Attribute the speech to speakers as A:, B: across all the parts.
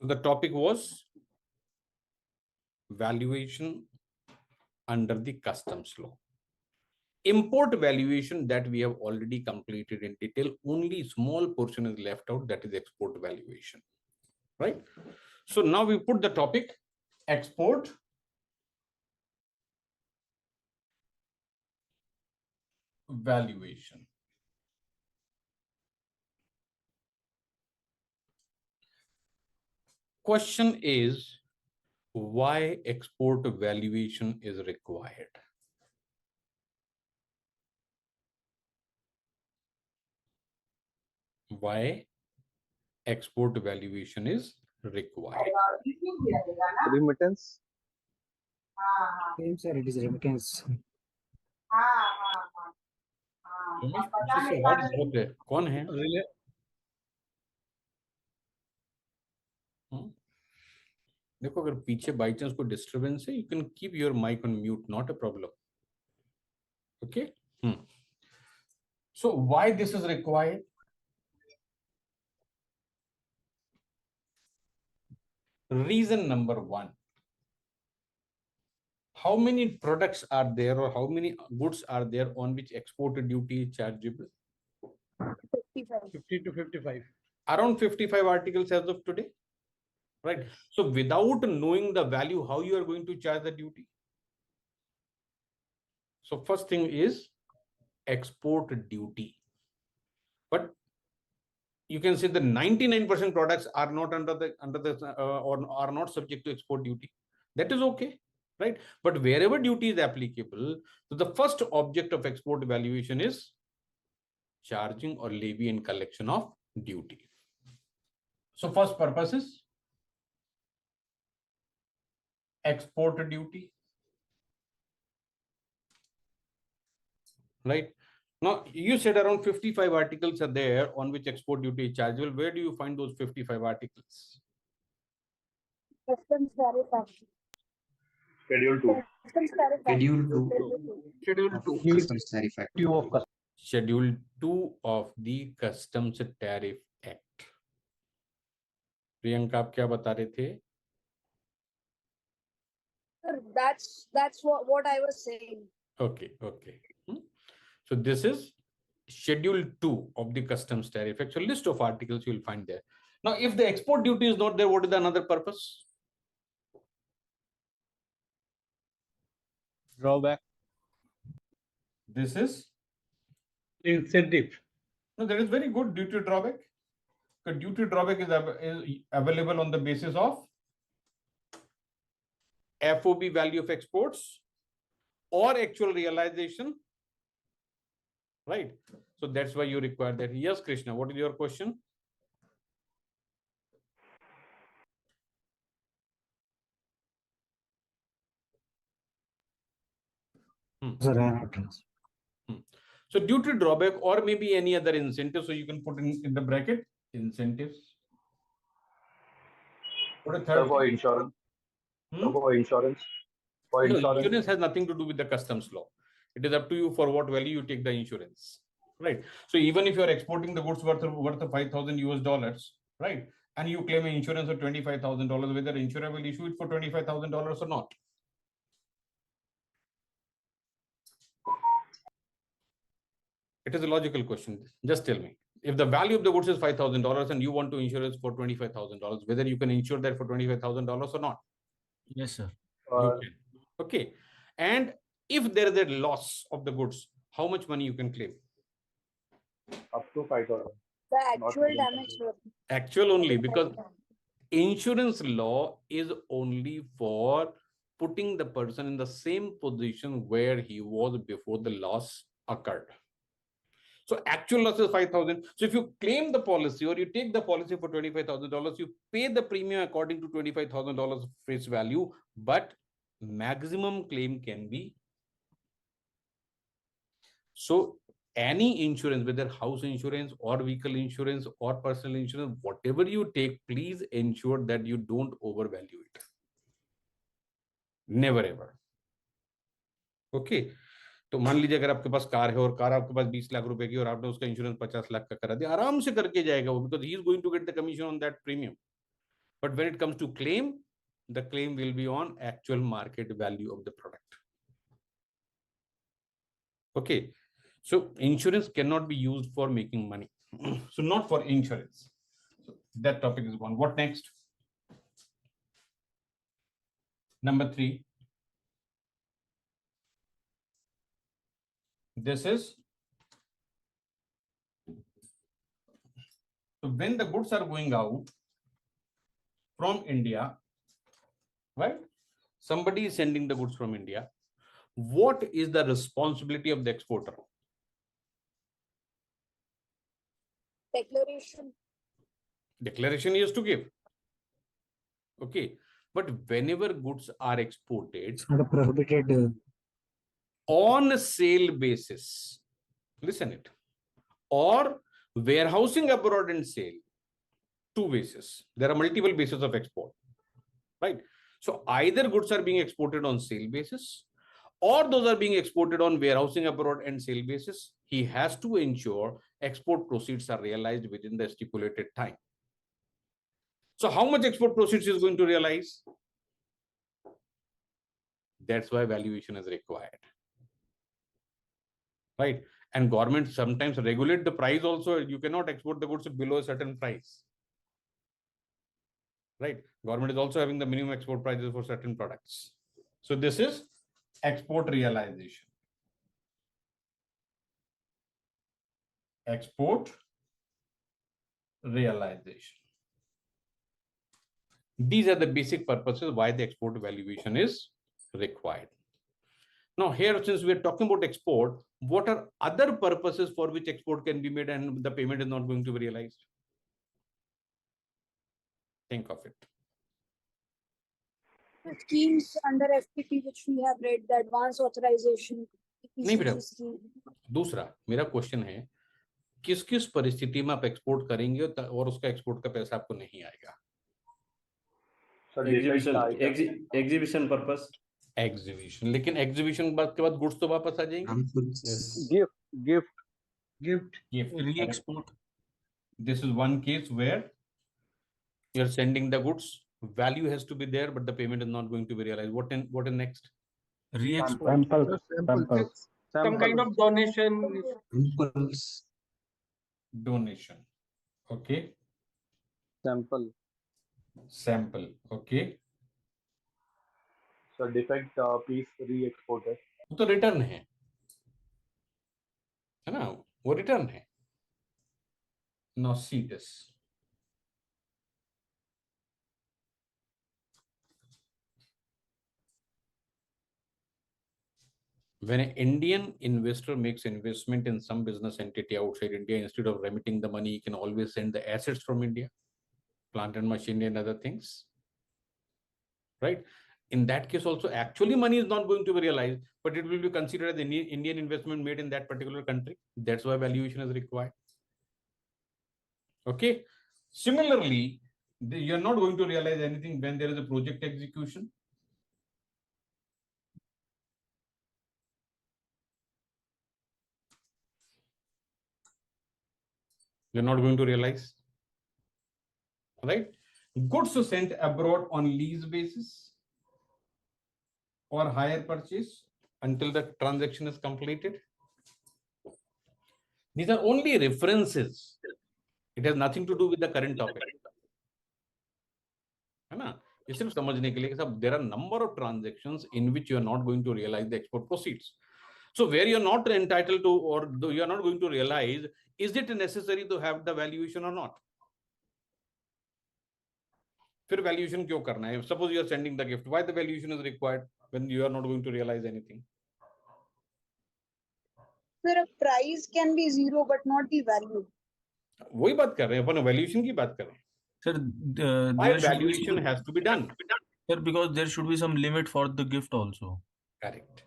A: So the topic was valuation under the customs law. Import valuation, that we have already completed in detail. Only small portion is left out, that is export valuation, right? So now we put the topic export valuation. Question is, why export valuation is required? Why export valuation is required?
B: Remittance.
C: Same sir, it is remittance.
A: Umesh, पीछे से आवाज बहुत है, कौन है? देखो, अगर पीछे बाई चांस कोई डिस्टर्बेंस है, you can keep your mic on mute, not a problem. Okay. So why this is required? Reason number one: how many products are there, or how many goods are there on which export duty is chargeable?
C: 50 to 55.
A: Around 55 articles as of today, right? So without knowing the value, how you are going to charge the duty? So first thing is export duty. But you can say the 99% products are not under the or are not subject to export duty. That is okay, right? But wherever duty is applicable, so the first object of export valuation is charging or levy and collection of duty. So first purpose is export duty, right? Now you said around 55 articles are there on which export duty is chargeable. Where do you find those 55 articles?
D: Customs tariff act.
B: Schedule 2.
D: Customs tariff act.
C: Schedule 2.
D: Schedule 2.
C: Customs tariff act.
A: Schedule 2 of the Customs Tariff Act. Priyanka, आप क्या बता रहे थे?
D: Sir, that's what I was saying.
A: Okay. So this is Schedule 2 of the Customs Tariff Act. So list of articles you will find there. Now, if the export duty is not there, what is the another purpose?
B: Drawback.
A: This is
B: Incentive.
A: no, that is very good. Duty drawback. The duty drawback is available on the basis of FOB value of exports or actual realization, right? So that's why you require that. Yes, Krishna, what is your question? So duty drawback or maybe any other incentive. So you can put in the bracket incentives. What a third?
B: For insurance. For insurance. For
A: No,
B: insurance.
A: insurance has nothing to do with the customs law. It is up to you for what value you take the insurance, right? So even if you are exporting the goods worth of $5,000, right, and you claim an insurance of $25,000, whether insurer will issue it for $25,000 or not. It is a logical question. Just tell me, if the value of the goods is $5,000 and you want to insure it for $25,000, whether you can insure that for $25,000 or not?
C: Yes, sir.
A: You can. Okay. And if there is a loss of the goods, how much money you can claim?
B: Up to $5,000.
D: The actual damage.
A: Actual only, because insurance law is only for putting the person in the same position where he was before the loss occurred. So actual loss is 5,000. So if you claim the policy or you take the policy for $25,000, you pay the premium according to $25,000 face value, but maximum claim can be. So any insurance, whether house insurance or vehicle insurance or personal insurance, whatever you take, please ensure that you don't overvalue it. Never ever. Okay. तो मान लीजिए अगर आपके पास car है और car आपके पास 20 लाख रुपए की और आपने उसका इंश्योरेंस 50 लाख का करा दिया, आराम से करके जाएगा वो, because he is going to get the commission on that premium. But when it comes to claim, the claim will be on actual market value of the product. Okay, so insurance cannot be used for making money. So not for insurance. So that topic is one. What next? Number 3. This is, so when the goods are going out from India, right? Somebody is sending the goods from India. What is the responsibility of the exporter?
D: Declaration.
A: Declaration he has to give. Okay. But whenever goods are exported
C: It's not a prohibited.
A: on a sale basis, listen it, or warehousing abroad and sale, 2 bases. There are multiple bases of export, right? So either goods are being exported on sale basis, or those are being exported on warehousing abroad and sale basis. He has to ensure export proceeds are realized within the stipulated time. So how much export proceeds is going to realize? That's why valuation is required, right? And government sometimes regulate the price also. You cannot export the goods below a certain price, right? Government is also having the minimum export prices for certain products. So this is export realization. Export realization. These are the basic purposes why the export valuation is required. Now here, since we are talking about export, what are other purposes for which export can be made and the payment is not going to be realized? Think of it.
D: The schemes under FPT which we have read, the advance authorization.
A: नहीं बेटा,
D: EPCG scheme.
A: दूसरा मेरा question है, किस किस परिस्थिति में आप एक्सपोर्ट करेंगे और उसका एक्सपोर्ट का पैसा आपको नहीं आएगा?
E: एग्जीबिशन पर्पस,
A: एग्जीबिशन, लेकिन एग्जीबिशन के बाद गुड्स तो वापस आ जाएंगे.
B: Gift.
A: Re-export. This is one case where you are sending the goods, value has to be there, but the payment is not going to be realized. What in next?
F: Re-export. Some kind of donation.
C: Impulse.
A: Donation. Okay. Sample. Okay.
B: So defect piece re-exported.
A: तो return है ना, वो return है. Now see this. When an Indian investor makes investment in some business entity outside India, instead of remitting the money, he can always send the assets from India, plant and machinery and other things, right? In that case also, actually money is not going to be realized, but it will be considered as an Indian investment made in that particular country. That's why valuation is required. Okay. Similarly, you're not going to realize anything when there is a project execution. You're not going to realize, right? Goods sent abroad on lease basis or hire purchase until the transaction is completed. These are only references. It has nothing to do with the current topic. है ना? ये सिर्फ समझने के लिए कि सब there are number of transactions in which you are not going to realize the export proceeds. So where you are not entitled to, or you are not going to realize, is it necessary to have the valuation or not? फिर valuation क्यों करना है? Suppose you are sending the gift, why the valuation is required when you are not going to realize anything?
D: Sir, a price can be zero but not the value.
A: वही बात कर रहे हैं, अपन valuation की बात कर रहे हैं.
E: sir.
A: Why valuation has to be done?
E: Sir, because there should be some limit for the gift also.
A: Correct.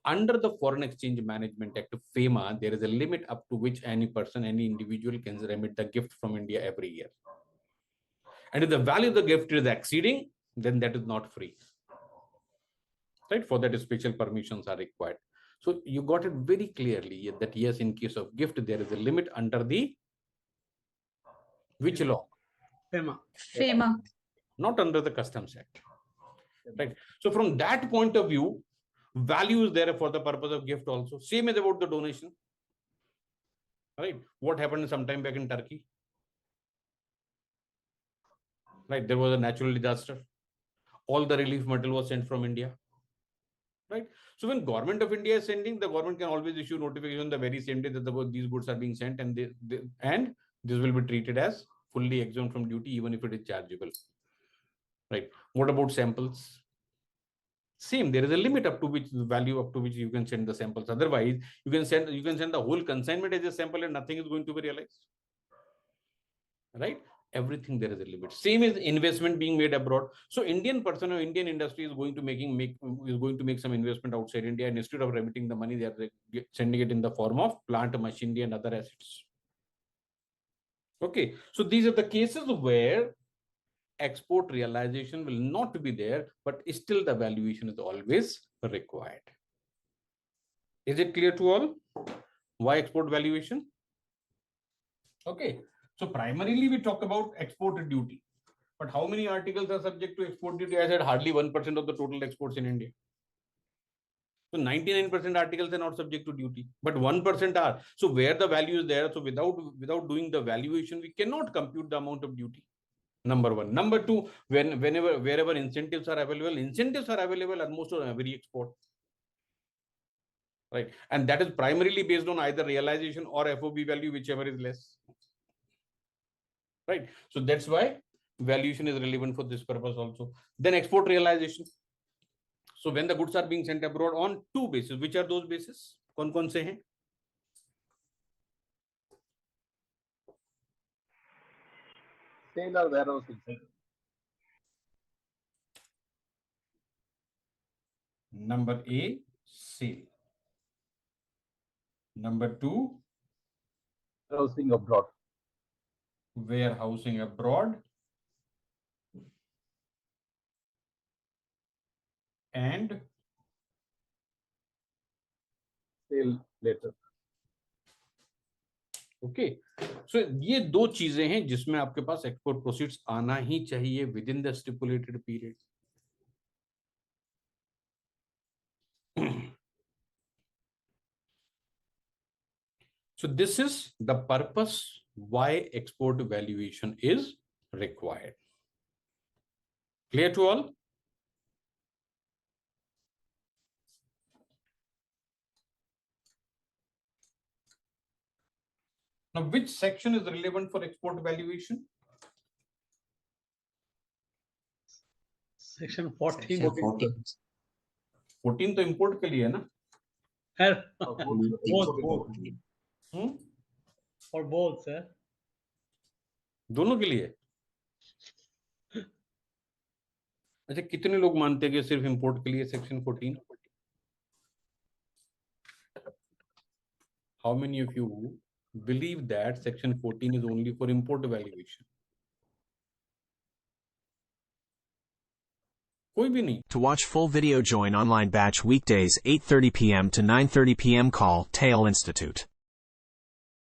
A: Under the Foreign Exchange Management Act, FEMA, there is a limit up to which any person, any individual can remit the gift from India every year. And if the value of the gift is exceeding, then that is not free. Right? For that, special permissions are required. So you got it very clearly that yes, in case of gift, there is a limit under the which law?
F: FEMA.
G: FEMA.
A: not under the Customs Act. Right. So from that point of view, value is there for the purpose of gift also. Same as about the donation. Right. What happened sometime back in Turkey? Right. There was a natural disaster. All the relief material was sent from India. Right. So when government of India is sending, the government can always issue notification the very same day that these goods are being sent, and this will be treated as fully exempt from duty, even if it is chargeable. Right. What about samples? Same. There is a limit up to which the value up to which you can send the samples. Otherwise, you can send the whole consignment as a sample, and nothing is going to be realized. Right. Everything there is a limit. Same is investment being made abroad. So Indian person or Indian industry is going to make some investment outside India, and instead of remitting the money, they are sending it in the form of plant, machinery, and other assets. Okay, so these are the cases where export realization will not be there, but still the valuation is always required. Is it clear to all? Why export valuation? Okay. So primarily we talk about export duty, but how many articles are subject to export duty? I said hardly 1% of the total exports in India. So 99% articles are not subject to duty, but 1% are. So where the value is there, so without doing the valuation, we cannot compute the amount of duty. Number one. Number two, wherever incentives are available almost on every export. Right, and that is primarily based on either realization or FOB value, whichever is less. Right, so that's why valuation is relevant for this purpose also. Then export realization. So when the goods are being sent abroad on two bases, which are those bases? कौन से हैं?
B: Sale or warehousing.
A: Number A, sale. Number two,
B: Warehousing abroad.
A: warehousing abroad. And
B: Sale later.
A: Okay, so ये दो चीजें हैं जिसमें आपके पास export proceeds आना ही चाहिए with in the stipulated period. So this is the purpose why export valuation is required. Clear to all? Now, which section is relevant for export valuation?
F: Section 14.
A: 14 तो import के लिए है ना?
F: Both. For both, sir.
A: दोनों के लिए. अच्छा, कितने लोग मानते हैं कि सिर्फ इंपोर्ट के लिए section 14? How many of you believe that section 14 is only for import valuation? कोई भी नहीं.
G: To watch full video, join online batch weekdays 8:30 p.m. to 9:30 p.m. Call Tail Institute.